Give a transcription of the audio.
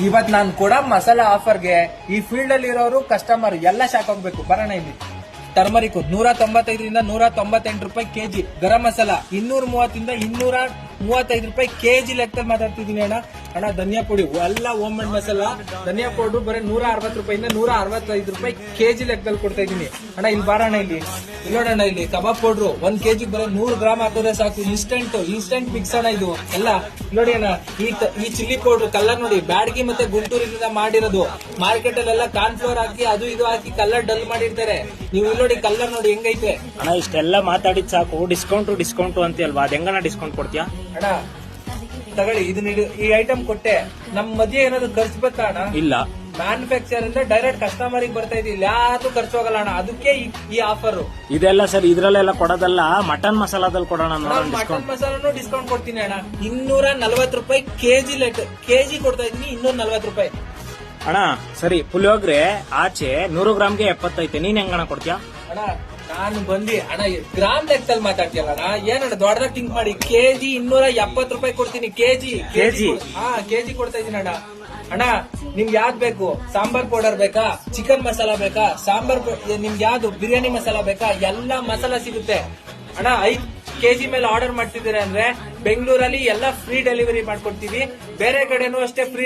ಇವತ್ ನಾನು ಕೊಡೋ ಮಸಾಲಾ ಆಫರ್ಗೆ ಈ ಫೀಲ್ಡ್ ಅಲ್ಲಿ ಇರೋರು ಕಸ್ಟಮರ್ ಎಲ್ಲ ಶಾಕ್ ಹೋಗ್ಬೇಕು. ಬರೋಣ ಇಲ್ಲಿ. ಟರ್ಮರಿಕ್ 195ರಿಂದ 198 ರೂಪಾಯಿ ಕೆಜಿ. ಗರಂ ಮಸಾಲ 230ರಿಂದ 235 ರೂಪಾಯಿ ಕೆಜಿ ಲೆಕ್ಕದಲ್ಲಿ ಮಾತಾಡ್ತಿದ್ದೀನಿ ಅಣ್ಣ. ಅಣ್ಣ ಧನಿಯಾ ಪುಡಿ ಎಲ್ಲ ಹೋಮ್ ಮೇಡ್ ಮಸಾಲ ಧನಿಯಾ ಪೌಡರ್ ಬರೀ 160 ರೂಪಾಯಿಂದ 165 ರೂಪಾಯಿ ಕೆಜಿ ಲೆಕ್ಕದಲ್ಲಿ ಕೊಡ್ತಾ ಇದ್ದೀನಿ ಅಣ್ಣ. ಇಲ್ಲಿ ಬಾರಣ ಇಲ್ಲಿ ನೋಡೋಣ. ಇಲ್ಲಿ ಕಬಾಬ್ ಪೌಡ್ರು 1 ಕೆಜಿ ಬರೀ 100 ಗ್ರಾಮ್ ಹಾಕಿದ್ರೆ ಸಾಕು. ಇನ್ಸ್ಟೆಂಟ್ ಮಿಕ್ಸ್ ಅಣ್ಣ ಇದು ಎಲ್ಲ. ನೋಡಿ ಅಣ್ಣ ಈ ಚಿಲ್ಲಿ ಪೌಡರ್ ಕಲರ್ ನೋಡಿ, ಬ್ಯಾಡಗಿ ಮತ್ತೆ ಗುಂಟೂರಿನಿಂದ ಮಾಡಿರೋದು. ಮಾರ್ಕೆಟ್ ಅಲ್ಲೆಲ್ಲ ಕಾರ್ನ್ಫ್ಲೋರ್ ಹಾಕಿ ಅದು ಇದು ಹಾಕಿ ಕಲರ್ ಡಲ್ ಮಾಡಿರ್ತಾರೆ. ನೀವು ಇಲ್ಲಿ ನೋಡಿ ಕಲರ್ ನೋಡಿ ಹೆಂಗೈತೆ ಅಣ್ಣ. ಇಷ್ಟೆಲ್ಲ ಮಾತಾಡಿದ್ ಸಾಕು, ಡಿಸ್ಕೌಂಟ್ ಅಂತೀಯಲ್ವಾ, ಅದ್ ಹೆಂಗಣ್ಣ ಡಿಸ್ಕೌಂಟ್ ಕೊಡ್ತೀಯಾ ಅಣ್ಣ? ತಗೊಳ್ಳಿ ಇದನ್ನ, ಈ ಐಟಮ್ ಕೊಟ್ಟೆ ನಮ್ ಮಧ್ಯೆ ಏನಾದ್ರು ಖರ್ಚು ಬರ್ತಾ ಅಣ್ಣ? ಇಲ್ಲ, ಮ್ಯಾನುಫ್ಯಾಕ್ಚರ್ ಇಂದ ಡೈರೆಕ್ಟ್ ಕಸ್ಟಮರ್ ಬರ್ತಾ ಇದ್ದೀವಿ, ಯಾರು ಖರ್ಚು ಹೋಗಲ್ಲ ಅಣ್ಣ. ಅದಕ್ಕೆ ಈ ಆಫರ್ ಇದೆಲ್ಲ ಸರ್. ಇದ್ರಲ್ಲೆಲ್ಲ ಕೊಡೋದಲ್ಲ, ಮಟನ್ ಮಸಾಲಾದಲ್ಲಿ ಕೊಡೋಣ. ಮಟನ್ ಮಸಾಲಾನು ಡಿಸ್ಕೌಂಟ್ ಕೊಡ್ತೀನಿ ಅಣ್ಣ. 240 ರೂಪಾಯಿ ಕೆಜಿ ಕೊಡ್ತಾ ಇದೀನಿ. 240 ರೂಪಾಯಿ ಅಣ್ಣ. ಸರಿ, ಪುಳಿಯೋಗ್ರೆ ಆಚೆ 100 ಗ್ರಾಮ್ಗೆ 70 ನೀನ್ ಹೆಂಗಣ ಕೊಡ್ತೀಯಾ ಅಣ್ಣ? ನಾನು ಬಂದಿ ಅಣ್ಣ ಗ್ರಾಮ್ ಲೆಕ್ಕದಲ್ಲಿ ಮಾತಾಡ್ತೀಯಲ್ಲ ಅಣ್ಣ. ಏನಣ್ಣ ದೊಡ್ಡದಾಗ ಥಿಂಕ್ ಮಾಡಿ. ಕೆಜಿ 270 ರೂಪಾಯಿ ಕೊಡ್ತೀನಿ. ಕೆಜಿ ಕೊಡ್ತಾ ಇದೀನಿ ಅಣ್ಣ. ಅಣ್ಣ ನಿಮ್ಗೆ ಯಾವ್ದು ಬೇಕು? ಸಾಂಬಾರ್ ಪೌಡರ್ ಬೇಕಾ? ಚಿಕನ್ ಮಸಾಲ ಬೇಕಾ? ನಿಮ್ಗೆ ಯಾವ್ದು ಬಿರಿಯಾನಿ ಮಸಾಲ ಬೇಕಾ? ಎಲ್ಲಾ ಮಸಾಲ ಸಿಗುತ್ತೆ ಅಣ್ಣ. 5 ಕೆಜಿ ಮೇಲೆ ಆರ್ಡರ್ ಮಾಡ್ತಿದ್ದೀರಾ ಅಂದ್ರೆ ಬೆಂಗಳೂರಲ್ಲಿ ಎಲ್ಲ ಫ್ರೀ ಡೆಲಿವರಿ ಮಾಡ್ಕೊಡ್ತೀವಿ. ಬೇರೆ ಕಡೆನೂ ಅಷ್ಟೇ ಫ್ರೀ